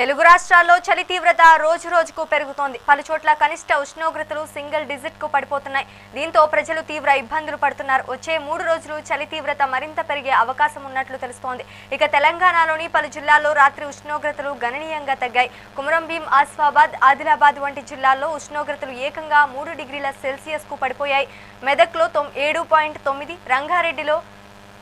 తెలుగు రాష్ట్రాల్లో చలి తీవ్రత రోజు రోజుకు పెరుగుతోంది. పలు చోట్ల కనిష్ట ఉష్ణోగ్రతలు సింగిల్ డిజిట్ కు పడిపోతున్నాయి. దీంతో ప్రజలు తీవ్ర ఇబ్బందులు పడుతున్నారు. వచ్చే 3 రోజులు చలి తీవ్రత మరింత పెరిగే అవకాశం ఉన్నట్లు తెలుస్తోంది. ఇక తెలంగాణలోని పలు జిల్లాల్లో రాత్రి ఉష్ణోగ్రతలు గణనీయంగా తగ్గాయి. కుమరంభీం, ఆసిఫాబాద్, ఆదిలాబాద్ వంటి జిల్లాల్లో ఉష్ణోగ్రతలు ఏకంగా 3 డిగ్రీల సెల్సియస్ కు పడిపోయాయి. మెదక్లో 7.9, రంగారెడ్డిలో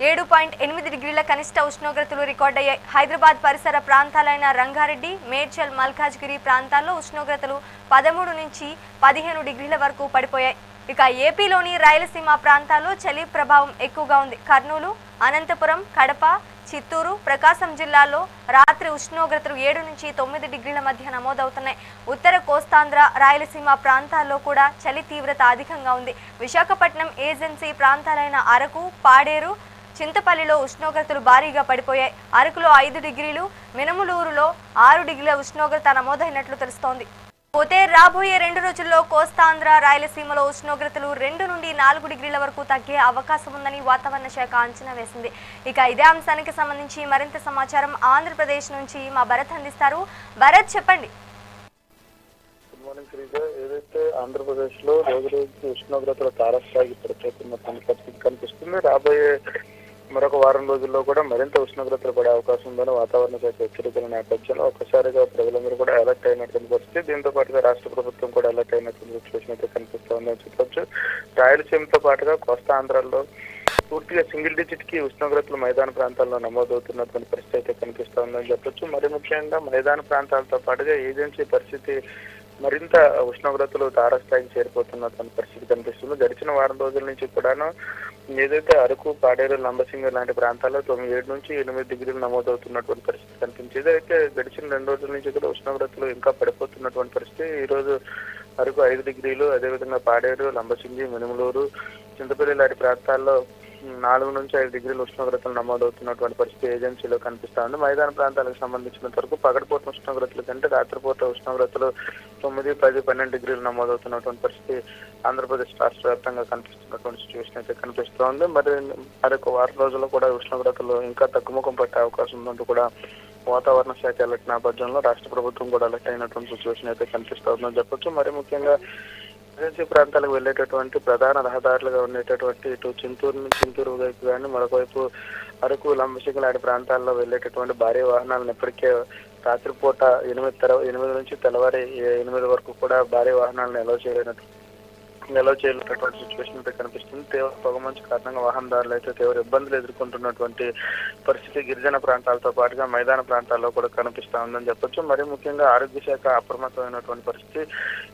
7.8 డిగ్రీల కనిష్ట ఉష్ణోగ్రతలు రికార్డయ్యాయి. హైదరాబాద్ పరిసర ప్రాంతాలైన రంగారెడ్డి, మేడ్చల్, మల్కాజ్గిరి ప్రాంతాల్లో ఉష్ణోగ్రతలు 13 నుంచి 15 డిగ్రీల వరకు పడిపోయాయి. ఇక ఏపీలోని రాయలసీమ ప్రాంతాల్లో చలి ప్రభావం ఎక్కువగా ఉంది. కర్నూలు, అనంతపురం, కడప, చిత్తూరు, ప్రకాశం జిల్లాల్లో రాత్రి ఉష్ణోగ్రతలు 7 నుంచి 9 డిగ్రీల మధ్య నమోదవుతున్నాయి. ఉత్తర కోస్తాంధ్ర, రాయలసీమ ప్రాంతాల్లో కూడా చలి తీవ్రత అధికంగా ఉంది. విశాఖపట్నం ఏజెన్సీ ప్రాంతాలైన అరకు, పాడేరు, చింతపల్లిలో ఉష్ణోగ్రతలు భారీగా పడిపోయాయి. అరకులో 5 డిగ్రీలు, మినుములూరులో 6 డిగ్రీల ఉష్ణోగ్రత నమోదైనట్లు తెలుస్తోంది. పోతే రాబోయే 2 రోజుల్లో కోస్తాంధ్ర, రాయలసీమలో ఉష్ణోగ్రతలు 2 నుండి 4 డిగ్రీల వరకు తగ్గే అవకాశం ఉందని వాతావరణ శాఖ అంచనా వేసింది. ఇక ఇదే అంశానికి సంబంధించి మరింత సమాచారం ఆంధ్రప్రదేశ్ నుంచి మా భరత్ అందిస్తారు. భరత్, చెప్పండి. ఏదైతే ఆంధ్రప్రదేశ్ లో రోజు రోజుకి ఉష్ణోగ్రతల తారస్థాయికి పడిపోతున్నటువంటి పరిస్థితి కనిపిస్తుంది. రాబోయే మరొక వారం రోజుల్లో కూడా మరింత ఉష్ణోగ్రతలు పడే అవకాశం ఉందని వాతావరణ శాఖ హెచ్చరికల నేపథ్యంలో ఒక్కసారిగా ప్రజలందరూ కూడా అలర్ట్ అయినటువంటి పరిస్థితి. దీంతో పాటుగా రాష్ట్ర ప్రభుత్వం కూడా అలర్ట్ అయినటువంటి సిచ్యువేషన్ అయితే కనిపిస్తోందని చెప్పొచ్చు. రాయలసీమతో పాటుగా కోస్తాంధ్రాల్లో పూర్తిగా సింగిల్ డిజిట్ కి ఉష్ణోగ్రతలు మైదాన ప్రాంతాల్లో నమోదవుతున్నటువంటి పరిస్థితి అయితే కనిపిస్తోందని చెప్పొచ్చు. మరి ముఖ్యంగా మైదాన ప్రాంతాలతో పాటుగా ఏజెన్సీ పరిస్థితి మరింత ఉష్ణోగ్రతలు తారస్థాయికి చేరిపోతున్నటువంటి పరిస్థితి కనిపిస్తుంది. గడిచిన వారం రోజుల నుంచి కూడాను ఏదైతే అరకు, పాడేరు, లంబసింగి లాంటి ప్రాంతాల్లో 7 నుంచి 8 డిగ్రీలు నమోదవుతున్నటువంటి పరిస్థితి కనిపించేది. అయితే గడిచిన 2 రోజుల నుంచి కూడా ఉష్ణోగ్రతలు ఇంకా పడిపోతున్నటువంటి పరిస్థితి. ఈ రోజు అరకు 5 డిగ్రీలు, అదేవిధంగా పాడేరు, లంబసింగి, మినుములూరు, చింతపల్లి లాంటి ప్రాంతాల్లో 4 నుంచి 5 డిగ్రీల ఉష్ణోగ్రతలు నమోదవుతున్నటువంటి పరిస్థితి ఏజెన్సీలో కనిపిస్తా ఉంది. మైదాన ప్రాంతాలకు సంబంధించినంత వరకు పగటిపూట ఉష్ణోగ్రతల కంటే రాత్రిపూట ఉష్ణోగ్రతలు 9, 10, 12 డిగ్రీలు నమోదవుతున్నటువంటి పరిస్థితి ఆంధ్రప్రదేశ్ రాష్ట్ర వ్యాప్తంగా కనిపిస్తున్నటువంటి సిచ్యువేషన్ అయితే కనిపిస్తోంది. మరొక వారం రోజుల్లో కూడా ఉష్ణోగ్రతలు ఇంకా తగ్గుముఖం పట్టే అవకాశం ఉందంటూ కూడా వాతావరణ శాఖ అలర్ట్ నేపథ్యంలో రాష్ట్ర ప్రభుత్వం కూడా అలర్ట్ అయినటువంటి సిచ్యువేషన్ అయితే కనిపిస్తోందని చెప్పొచ్చు. మరి ముఖ్యంగా ఏజెన్సీ ప్రాంతాలకు వెళ్ళేటటువంటి ప్రధాన రహదారులుగా ఉండేటటువంటి ఇటు చింతూరు వైపు కానీ, మరొక వైపు అరకు, లంబసింగి లాంటి ప్రాంతాల్లో వెళ్ళేటటువంటి భారీ వాహనాలను ఇప్పటికే రాత్రిపూట 8 నుంచి తెల్లవారి 8 వరకు కూడా భారీ వాహనాలను నిల్వ చేయలేనటువంటి సిచ్యువేషన్ అయితే కనిపిస్తుంది. తీవ్ర పొగమంచు కారణంగా వాహనదారులు అయితే తీవ్ర ఇబ్బందులు ఎదుర్కొంటున్నటువంటి పరిస్థితి గిరిజన ప్రాంతాలతో పాటుగా మైదాన ప్రాంతాల్లో కూడా కనిపిస్తా ఉందని చెప్పొచ్చు. మరి ముఖ్యంగా ఆరోగ్య శాఖ అప్రమత్తమైనటువంటి పరిస్థితి.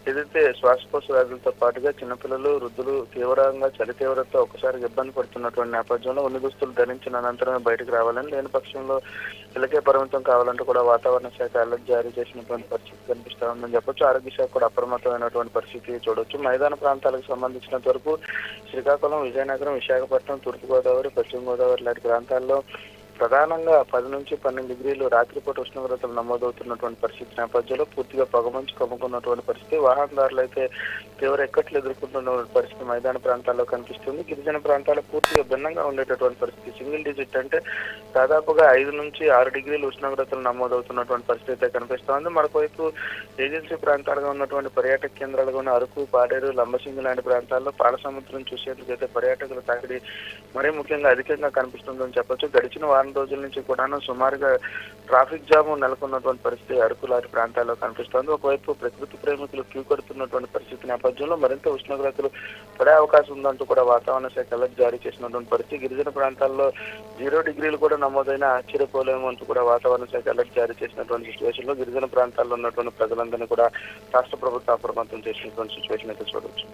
ఏదైతే శ్వాసకోశ వ్యాధులతో పాటుగా చిన్నపిల్లలు, వృద్ధులు తీవ్రంగా చలి తీవ్రతతో ఒకసారి ఇబ్బంది పడుతున్నటువంటి నేపథ్యంలో ఉన్ని దుస్తులు ధరించిన అనంతరమే బయటకు రావాలని, లేని పక్షంలో ఇళ్ళకే పరిమితం కావాలంటూ కూడా వాతావరణ శాఖ అలర్ట్ జారీ చేసినటువంటి పరిస్థితి కనిపిస్తా ఉందని చెప్పొచ్చు. ఆరోగ్య శాఖ కూడా అప్రమత్తమైనటువంటి పరిస్థితి చూడొచ్చు. మైదాన ప్రాంతాలకు సంబంధించినంత వరకు శ్రీకాకుళం, విజయనగరం, విశాఖపట్నం, తూర్పుగోదావరి, పశ్చిమ గోదావరి లాంటి ప్రాంతాల్లో ప్రధానంగా 10 నుంచి 12 డిగ్రీలు రాత్రిపూట ఉష్ణోగ్రతలు నమోదవుతున్నటువంటి పరిస్థితి నేపథ్యంలో పూర్తిగా పొగమంచు కమ్ముకున్నటువంటి పరిస్థితి. వాహనదారులు అయితే తీవ్ర ఎక్కట్లు ఎదుర్కొంటున్న పరిస్థితి మైదాన ప్రాంతాల్లో కనిపిస్తుంది. గిరిజన ప్రాంతాలు పూర్తిగా భిన్నంగా ఉండేటటువంటి పరిస్థితి. సింగిల్ డిజిట్ అంటే దాదాపుగా 5 నుంచి 6 డిగ్రీలు ఉష్ణోగ్రతలు నమోదవుతున్నటువంటి పరిస్థితి అయితే కనిపిస్తోంది. మరోవైపు ఏజెన్సీ ప్రాంతాలుగా ఉన్నటువంటి పర్యాటక కేంద్రాలుగా ఉన్న అరకు, పాడేరు, లంబసింగి లాంటి ప్రాంతాల్లో పాల సముద్రం చూసేందుకు అయితే పర్యాటకుల తాకిడి మరీ ముఖ్యంగా అధికంగా కనిపిస్తుందని చెప్పొచ్చు. గడిచిన వారం రోజుల నుంచి కూడాను సుమారుగా ట్రాఫిక్ జామ్ నెలకొన్నటువంటి పరిస్థితి అరకు లాంటి ప్రాంతాల్లో కనిపిస్తోంది. ఒకవైపు ప్రకృతి ప్రేమికులు క్యూ కడుతున్నటువంటి పరిస్థితి నేపథ్యంలో మరింత ఉష్ణోగ్రతలు పడే అవకాశం ఉందంటూ కూడా వాతావరణ శాఖ అలర్ట్ జారీ చేసినటువంటి పరిస్థితి. గిరిజన ప్రాంతాల్లో 0 డిగ్రీలు కూడా నమోదైన ఆశ్చర్యపోలేము అంటూ కూడా వాతావరణ శాఖ అలర్ట్ జారీ చేసినటువంటి సిచ్యువేషన్ లో గిరిజన ప్రాంతాల్లో ఉన్నటువంటి ప్రజలందరినీ కూడా రాష్ట్ర ప్రభుత్వం అప్రమత్తం చేసినటువంటి సిచ్యువేషన్ అయితే చూడవచ్చు.